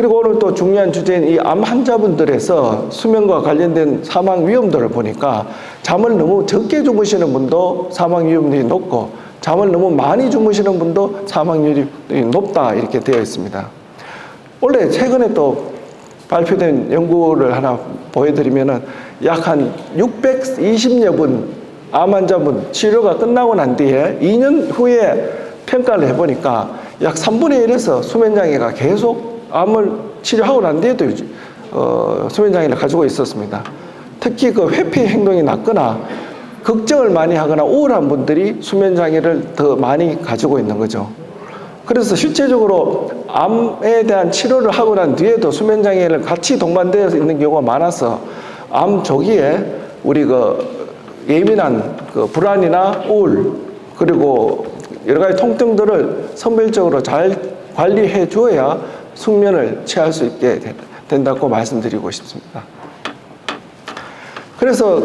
그리고 오늘 또 중요한 주제인 이 암 환자분들에서 수면과 관련된 사망 위험도를 보니까 잠을 너무 적게 주무시는 분도 사망 위험률이 높고 잠을 너무 많이 주무시는 분도 사망률이 높다 이렇게 되어 있습니다. 원래 최근에 또 발표된 연구를 하나 보여드리면은 약 한 620여 분 암 환자분 치료가 끝나고 난 뒤에 2년 후에 평가를 해보니까 약 3분의 1에서 수면장애가 계속 암을 치료하고 난 뒤에도 수면장애를 가지고 있었습니다. 특히 그 회피 행동이 낮거나 걱정을 많이 하거나 우울한 분들이 수면장애를 더 많이 가지고 있는 거죠. 그래서 실제적으로 암에 대한 치료를 하고 난 뒤에도 수면장애를 같이 동반되어 있는 경우가 많아서 암 조기에 우리 예민한 불안이나 우울 그리고 여러 가지 통증들을 선별적으로 잘 관리해 주어야 숙면을 취할 수 있게 된다고 말씀드리고 싶습니다. 그래서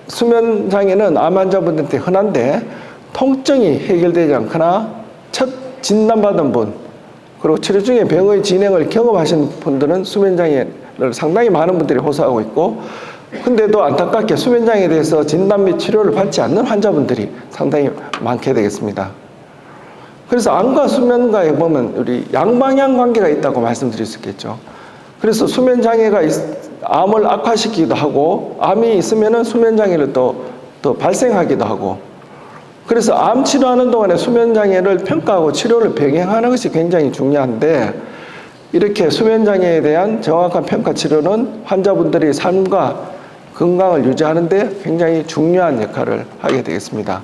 수면장애는 암 환자분들한테 흔한데 통증이 해결되지 않거나 첫 진단받은 분 그리고 치료 중에 병의 진행을 경험하신 분들은 수면장애를 상당히 많은 분들이 호소하고 있고 근데도 안타깝게 수면장애에 대해서 진단 및 치료를 받지 않는 환자분들이 상당히 많게 되겠습니다. 그래서 암과 수면과에 보면 우리 양방향 관계가 있다고 말씀드릴 수 있겠죠. 그래서 수면장애가 암을 악화시키기도 하고 암이 있으면은 수면장애를 또 발생하기도 하고 그래서 암 치료하는 동안에 수면장애를 평가하고 치료를 병행하는 것이 굉장히 중요한데 이렇게 수면장애에 대한 정확한 평가 치료는 환자분들의 삶과 건강을 유지하는 데 굉장히 중요한 역할을 하게 되겠습니다.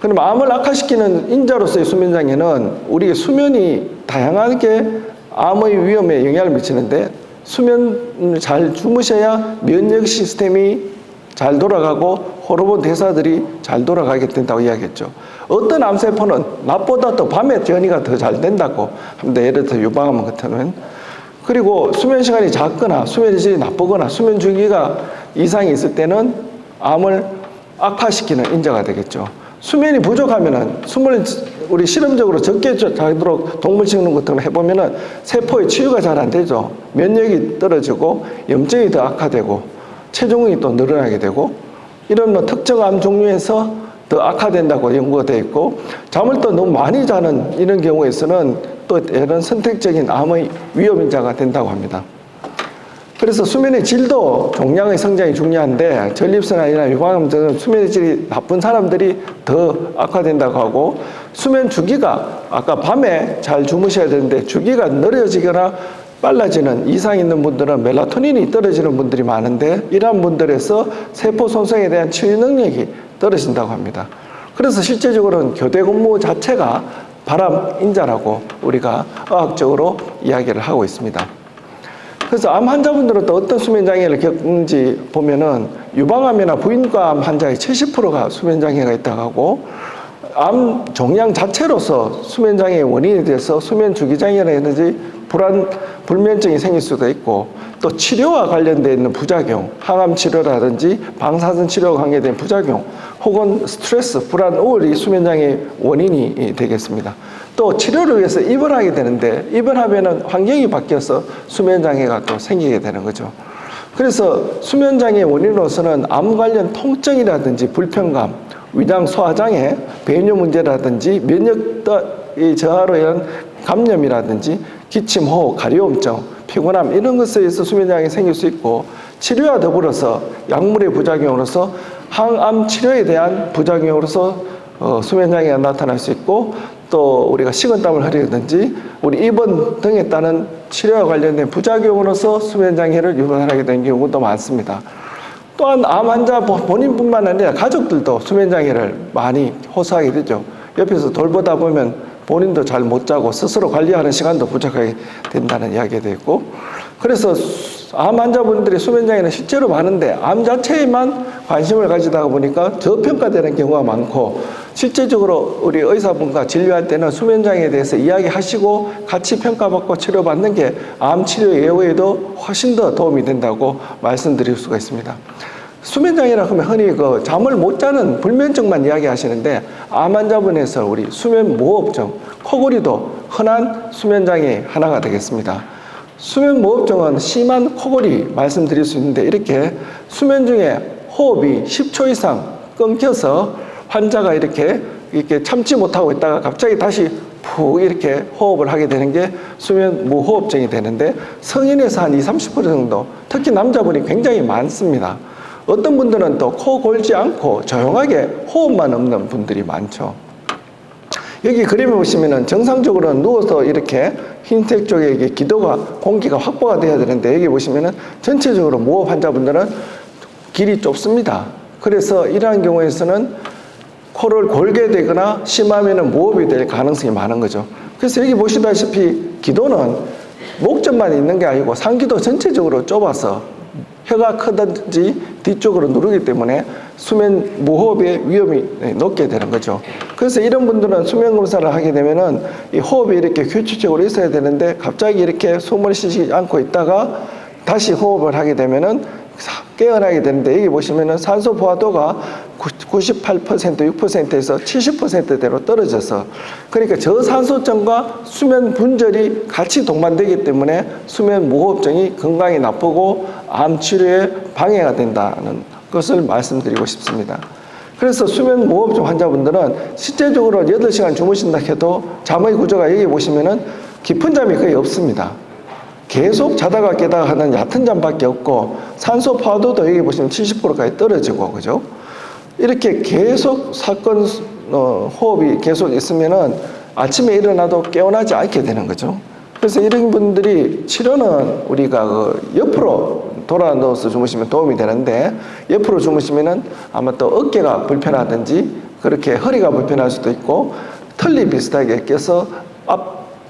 그럼 암을 악화시키는 인자로서의 수면장애는 우리의 수면이 다양하게 암의 위험에 영향을 미치는데 수면을 잘 주무셔야 면역 시스템이 잘 돌아가고 호르몬 대사들이 잘 돌아가게 된다고 이야기했죠. 어떤 암세포는 낮보다 또 밤에 전이가 더 잘 된다고 합니다. 예를 들어 유방암 같은. 그리고 수면 시간이 작거나 수면 질이 나쁘거나 수면 주기가 이상이 있을 때는 암을 악화시키는 인자가 되겠죠. 수면이 부족하면은 숨을 우리 실험적으로 적게 자도록 동물 씹는 것처럼 해보면은 세포의 치유가 잘 안 되죠. 면역이 떨어지고 염증이 더 악화되고 체중이 또 늘어나게 되고 이런 특정 암 종류에서 더 악화된다고 연구가 되어 있고 잠을 또 너무 많이 자는 이런 경우에서는 또 이런 선택적인 암의 위험 인자가 된다고 합니다. 그래서 수면의 질도 종양의 성장이 중요한데 전립선암이나 유방암 등 수면의 질이 나쁜 사람들이 더 악화된다고 하고 수면 주기가 아까 밤에 잘 주무셔야 되는데 주기가 느려지거나 빨라지는 이상 있는 분들은 멜라토닌이 떨어지는 분들이 많은데 이러한 분들에서 세포 손상에 대한 치유 능력이 떨어진다고 합니다. 그래서 실제적으로는 교대 근무 자체가 바람 인자라고 우리가 의학적으로 이야기를 하고 있습니다. 그래서 암 환자분들은 또 어떤 수면장애를 겪는지 보면은 유방암이나 부인과암 환자의 70%가 수면장애가 있다고 하고 암 종양 자체로서 수면장애의 원인이 돼서 수면 주기장애라든지 불면증이 생길 수도 있고 또 치료와 관련되어 있는 부작용, 항암 치료라든지 방사선 치료와 관계된 부작용 혹은 스트레스, 불안, 우울이 수면장애의 원인이 되겠습니다. 또 치료를 위해서 입원하게 되는데 입원하면은 환경이 바뀌어서 수면장애가 또 생기게 되는 거죠. 그래서 수면장애의 원인으로서는 암 관련 통증이라든지 불편감, 위장 소화장애, 배뇨 문제라든지 면역 저하로 인한 감염이라든지 기침, 호흡, 가려움증, 피곤함 이런 것에 의해서 수면장애가 생길 수 있고 치료와 더불어서 약물의 부작용으로서 항암 치료에 대한 부작용으로서 수면장애가 나타날 수 있고 또 우리가 식은땀을 흘리든지 우리 입원 등에 따른 치료와 관련된 부작용으로서 수면장애를 유발하게 되는 경우도 많습니다. 또한 암 환자 본인뿐만 아니라 가족들도 수면장애를 많이 호소하게 되죠. 옆에서 돌보다 보면 본인도 잘 못 자고 스스로 관리하는 시간도 부족하게 된다는 이야기가 되어 있고 그래서 암 환자분들이 수면장애는 실제로 많은데 암 자체에만 관심을 가지다 보니까 저평가되는 경우가 많고 실제적으로 우리 의사분과 진료할 때는 수면장애에 대해서 이야기하시고 같이 평가받고 치료받는 게 암 치료 예후에도 훨씬 더 도움이 된다고 말씀드릴 수가 있습니다. 수면장애라고 하면 흔히 잠을 못 자는 불면증만 이야기하시는데 암 환자분에서 우리 수면 무호흡증, 코골이도 흔한 수면장애 하나가 되겠습니다. 수면 무호흡증은 심한 코골이 말씀드릴 수 있는데 이렇게 수면 중에 호흡이 10초 이상 끊겨서 환자가 이렇게 참지 못하고 있다가 갑자기 다시 푹 이렇게 호흡을 하게 되는 게 수면 무호흡증이 되는데 성인에서 한 20-30% 정도, 특히 남자분이 굉장히 많습니다. 어떤 분들은 또 코 골지 않고 조용하게 호흡만 없는 분들이 많죠. 여기 그림을 보시면은 정상적으로 누워서 이렇게 흰색 쪽에 이게 기도가, 공기가 확보가 돼야 되는데 여기 보시면은 전체적으로 무호흡 환자분들은 길이 좁습니다. 그래서 이러한 경우에서는 코를 골게 되거나 심하면은 무호흡이 될 가능성이 많은 거죠. 그래서 여기 보시다시피 기도는 목젖만 있는 게 아니고 상기도 전체적으로 좁아서 혀가 크든지 뒤쪽으로 누르기 때문에 수면 무호흡의 위험이 높게 되는 거죠. 그래서 이런 분들은 수면 검사를 하게 되면은 이 호흡이 이렇게 규칙적으로 있어야 되는데 갑자기 이렇게 숨을 쉬지 않고 있다가 다시 호흡을 하게 되면은 깨어나게 되는데 여기 보시면은 산소 포화도가 98%, 6%에서 70%대로 떨어져서 그러니까 저산소증과 수면 분절이 같이 동반되기 때문에 수면 무호흡증이 건강에 나쁘고 암 치료에 방해가 된다는 것을 말씀드리고 싶습니다. 그래서 수면 무호흡증 환자분들은 실제적으로 8시간 주무신다 해도 잠의 구조가 여기 보시면은 깊은 잠이 거의 없습니다. 계속 자다가 깨다가 하는 얕은 잠밖에 없고 산소 포화도도 여기 보시면 70%까지 떨어지고 그죠? 이렇게 계속 호흡이 계속 있으면은 아침에 일어나도 깨어나지 않게 되는 거죠. 그래서 이런 분들이 치료는 우리가 옆으로 돌아 누워서 주무시면 도움이 되는데 옆으로 주무시면은 아마 또 어깨가 불편하든지 그렇게 허리가 불편할 수도 있고 털리 비슷하게 껴서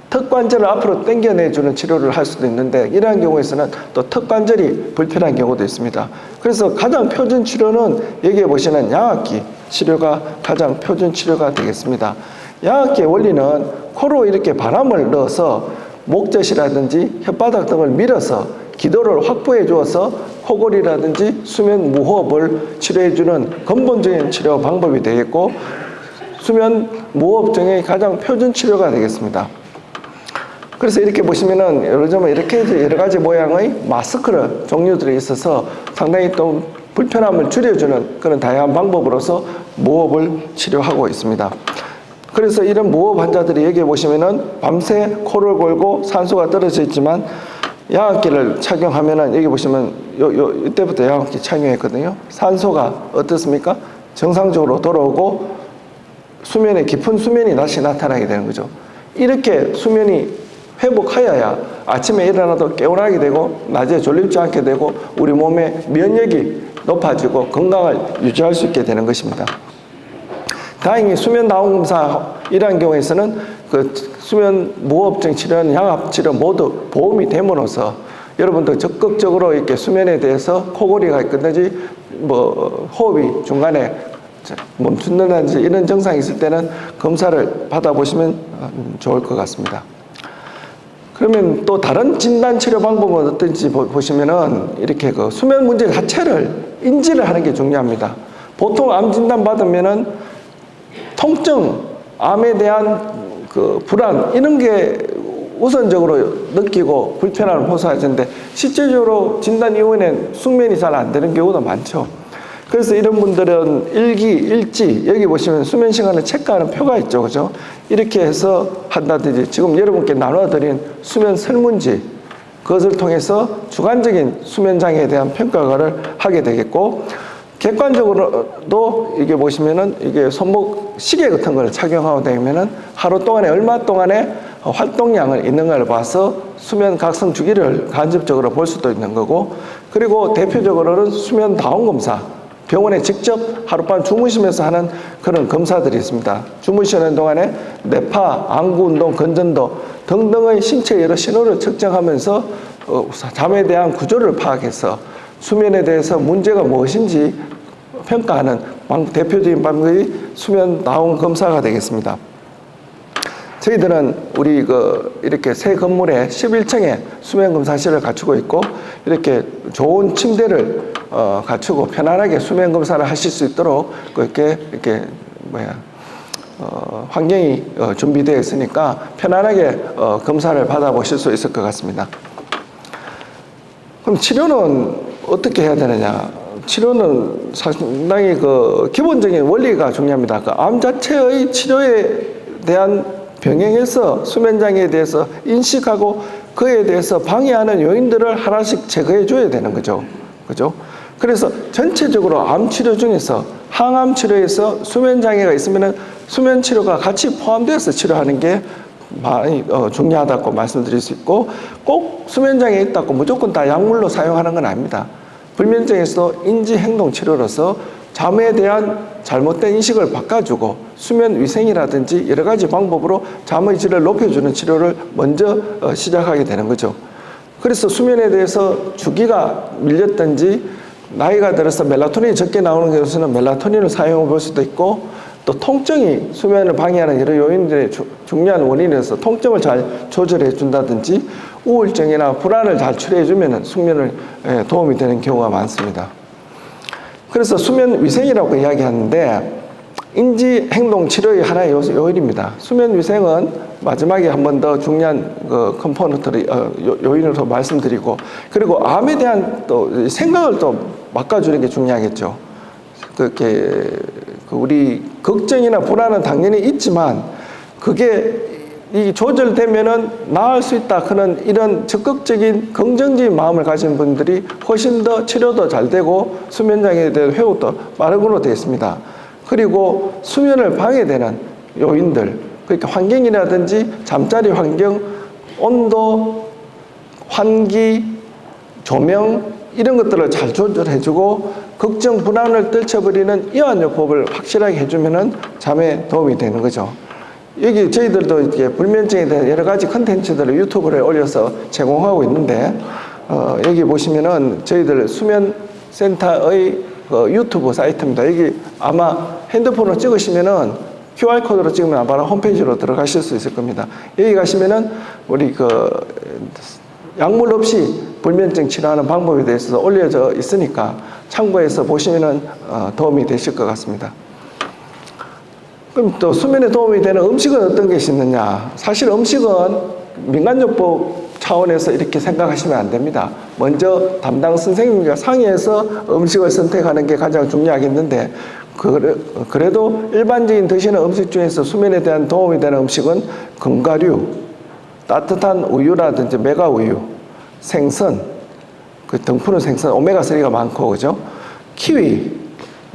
턱관절을 앞으로 당겨내주는 치료를 할 수도 있는데 이러한 경우에서는 또 턱관절이 불편한 경우도 있습니다. 그래서 가장 표준 치료는 여기에 보시는 양압기 치료가 가장 표준 치료가 되겠습니다. 양압기의 원리는 코로 이렇게 바람을 넣어서 목젖이라든지 혓바닥 등을 밀어서 기도를 확보해 주어서 코골이라든지 수면 무호흡을 치료해주는 근본적인 치료 방법이 되겠고 수면 무호흡증의 가장 표준 치료가 되겠습니다. 그래서 이렇게 보시면은 이렇게 여러 가지 모양의 마스크 종류들이 있어서 상당히 또 불편함을 줄여주는 그런 다양한 방법으로서 무호흡을 치료하고 있습니다. 그래서 이런 무호흡 환자들이 여기 보시면은 밤새 코를 골고 산소가 떨어져 있지만 양압기를 착용하면은 여기 보시면 이때부터 양압기 착용했거든요. 산소가 어떻습니까? 정상적으로 돌아오고 수면에 깊은 수면이 다시 나타나게 되는 거죠. 이렇게 수면이 회복하여야 아침에 일어나도 개운하게 되고 낮에 졸립지 않게 되고 우리 몸의 면역이 높아지고 건강을 유지할 수 있게 되는 것입니다. 다행히 수면 다운 검사 이러한 경우에서는 그 수면 무호흡증 치료는 양압 치료 모두 보험이 됨으로써 여러분도 적극적으로 이렇게 수면에 대해서 코골이가 있든지 호흡이 중간에 멈춘다든지 이런 증상이 있을 때는 검사를 받아보시면 좋을 것 같습니다. 그러면 또 다른 진단 치료 방법은 어떤지 보시면은 이렇게 그 수면 문제 자체를 인지를 하는 게 중요합니다. 보통 암 진단 받으면은 통증, 암에 대한 그 불안 이런 게 우선적으로 느끼고 불편함을 호소하는데 실제적으로 진단 이후에는 숙면이 잘 안 되는 경우도 많죠. 그래서 이런 분들은 일기, 일지, 여기 보시면 수면 시간을 체크하는 표가 있죠. 그죠? 이렇게 해서 한다든지 지금 여러분께 나눠드린 수면 설문지, 그것을 통해서 주관적인 수면 장애에 대한 평가를 하게 되겠고, 객관적으로도 이게 보시면은 이게 손목 시계 같은 걸 착용하고 다니면은 하루 동안에 얼마 동안에 활동량을 있는 걸 봐서 수면 각성 주기를 간접적으로 볼 수도 있는 거고, 그리고 대표적으로는 수면 다운 검사, 병원에 직접 하룻밤 주무시면서 하는 그런 검사들이 있습니다. 주무시는 동안에 뇌파, 안구 운동, 건전도 등등의 신체 여러 신호를 측정하면서 잠에 대한 구조를 파악해서 수면에 대해서 문제가 무엇인지 평가하는 대표적인 방법이 수면 다운 검사가 되겠습니다. 저희들은 우리 이렇게 새 건물에 11층에 수면검사실을 갖추고 있고 이렇게 좋은 침대를 갖추고 편안하게 수면검사를 하실 수 있도록 이렇게 환경이 준비되어 있으니까 편안하게 검사를 받아보실 수 있을 것 같습니다. 그럼 치료는 어떻게 해야 되느냐? 치료는 상당히 그 기본적인 원리가 중요합니다. 그 암 자체의 치료에 대한 병행해서 수면장애에 대해서 인식하고 그에 대해서 방해하는 요인들을 하나씩 제거해 줘야 되는 거죠. 그죠? 그래서 전체적으로 암 치료 중에서 항암 치료에서 수면 장애가 있으면은 수면 치료가 같이 포함되어서 치료하는 게 많이 중요하다고 말씀드릴 수 있고, 꼭 수면 장애 있다고 무조건 다 약물로 사용하는 건 아닙니다. 불면증에서도 인지 행동 치료로서 잠에 대한 잘못된 인식을 바꿔주고 수면 위생이라든지 여러 가지 방법으로 잠의 질을 높여주는 치료를 먼저 시작하게 되는 거죠. 그래서 수면에 대해서 주기가 밀렸든지 나이가 들어서 멜라토닌이 적게 나오는 경우에는 멜라토닌을 사용해 볼 수도 있고, 또 통증이 수면을 방해하는 여러 요인들의 중요한 원인에서 통증을 잘 조절해 준다든지 우울증이나 불안을 잘 치료해 주면 숙면을 도움이 되는 경우가 많습니다. 그래서 수면 위생이라고 이야기하는데 인지 행동 치료의 하나의 요일입니다. 수면 위생은 마지막에 한 번 더 중요한 그 컴포넌트를 요인을 더 말씀드리고, 그리고 암에 대한 또 생각을 또 바꿔주는 게 중요하겠죠. 그렇게 우리 걱정이나 불안은 당연히 있지만 그게 이 조절되면은 나을 수 있다. 그런 이런 적극적인 긍정적인 마음을 가진 분들이 훨씬 더 치료도 잘 되고 수면 장애에 대한 회복도 빠르게 되어 있습니다. 그리고 수면을 방해되는 요인들, 그러니까 환경이라든지 잠자리 환경, 온도, 환기, 조명 이런 것들을 잘 조절해주고 걱정, 불안을 떨쳐버리는 이완요법을 확실하게 해주면은 잠에 도움이 되는 거죠. 여기 저희들도 이렇게 불면증에 대한 여러 가지 컨텐츠들을 유튜브에 올려서 제공하고 있는데, 여기 보시면은 저희들 수면센터의 유튜브 사이트입니다. 여기 아마 핸드폰으로 찍으시면은 QR코드로 찍으면 바로 홈페이지로 들어가실 수 있을 겁니다. 여기 가시면은 우리 약물 없이 불면증 치료하는 방법에 대해서 올려져 있으니까 참고해서 보시면은 도움이 되실 것 같습니다. 그럼 또 수면에 도움이 되는 음식은 어떤 것이 있느냐? 사실 음식은 민간요법 차원에서 이렇게 생각하시면 안 됩니다. 먼저 담당 선생님과 상의해서 음식을 선택하는 게 가장 중요하겠는데, 그래도 일반적인 드시는 음식 중에서 수면에 대한 도움이 되는 음식은 견과류, 따뜻한 우유라든지 메가 우유, 생선, 그 등푸른 생선, 오메가3가 많고, 그죠? 키위,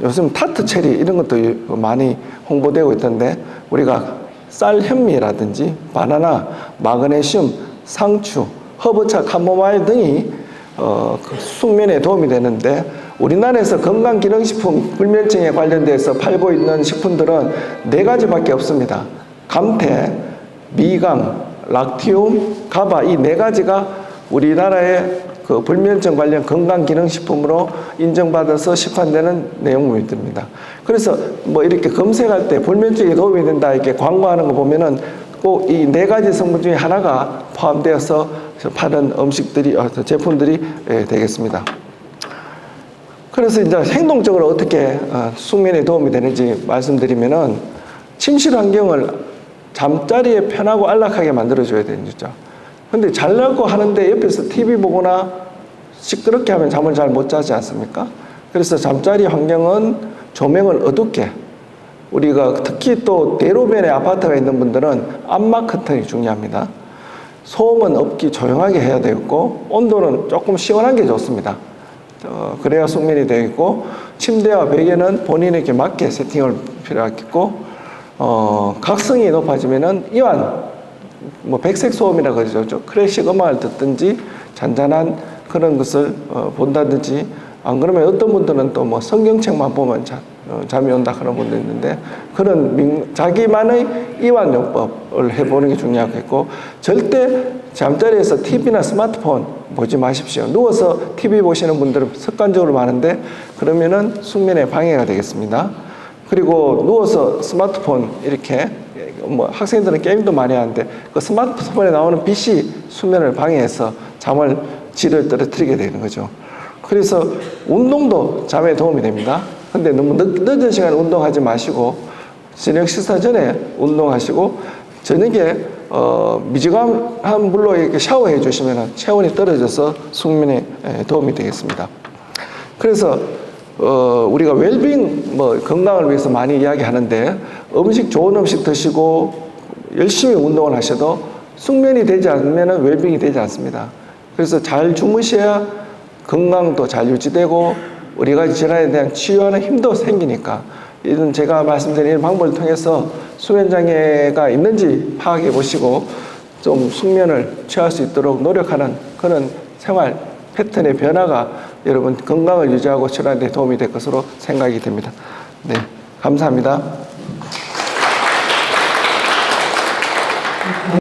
요즘 타트 체리 이런 것도 많이 홍보되고 있던데, 우리가 쌀 현미라든지 바나나, 마그네슘, 상추, 허브차, 카모마일 등이 숙면에 도움이 되는데, 우리나라에서 건강기능식품 불면증에 관련돼서 팔고 있는 식품들은 4가지밖에 없습니다. 감태, 미강, 락티움, 가바, 이 4가지가 우리나라의 그 불면증 관련 건강기능식품으로 인정받아서 시판되는 내용물들입니다. 그래서 뭐 이렇게 검색할 때 불면증에 도움이 된다 이렇게 광고하는 거 보면은 꼭 이 4가지 성분 중에 하나가 포함되어서 파는 음식들이, 제품들이 되겠습니다. 그래서 이제 행동적으로 어떻게 숙면에 도움이 되는지 말씀드리면은, 침실 환경을 잠자리에 편하고 안락하게 만들어줘야 되는 거죠. 근데 자려고 하는데 옆에서 TV 보거나 시끄럽게 하면 잠을 잘 못 자지 않습니까? 그래서 잠자리 환경은 조명을 어둡게, 우리가 특히 또 대로변에 아파트가 있는 분들은 암막 커튼이 중요합니다. 소음은 없기 조용하게 해야 되겠고, 온도는 조금 시원한 게 좋습니다. 그래야 숙면이 되겠고, 침대와 베개는 본인에게 맞게 세팅을 필요하겠고, 각성이 높아지면은 이완, 뭐 백색 소음이라고 그러죠. 클래식 음악을 듣든지 잔잔한 그런 것을 본다든지, 안 그러면 어떤 분들은 또 뭐 성경책만 보면 잠이 온다 그런 분도 있는데, 그런 자기만의 이완요법을 해보는 게 중요하겠고, 절대 잠자리에서 TV나 스마트폰 보지 마십시오. 누워서 TV 보시는 분들은 습관적으로 많은데 그러면은 숙면에 방해가 되겠습니다. 그리고 누워서 스마트폰 이렇게, 뭐 학생들은 게임도 많이 하는데 그 스마트폰에 나오는 빛이 수면을 방해해서 잠을 질을 떨어뜨리게 되는 거죠. 그래서 운동도 잠에 도움이 됩니다. 근데 너무 늦은 시간에 운동하지 마시고 저녁 식사 전에 운동하시고, 저녁에 미지근한 물로 이렇게 샤워해 주시면 체온이 떨어져서 숙면에 도움이 되겠습니다. 그래서 우리가 웰빙, 건강을 위해서 많이 이야기하는데 좋은 음식 드시고 열심히 운동을 하셔도 숙면이 되지 않으면 웰빙이 되지 않습니다. 그래서 잘 주무셔야 건강도 잘 유지되고 여러 가지 질환에 대한 치유하는 힘도 생기니까 이런 제가 말씀드린 이런 방법을 통해서 수면장애가 있는지 파악해 보시고 좀 숙면을 취할 수 있도록 노력하는 그런 생활 패턴의 변화가 여러분 건강을 유지하고 치료하는 데 도움이 될 것으로 생각이 됩니다. 네, 감사합니다.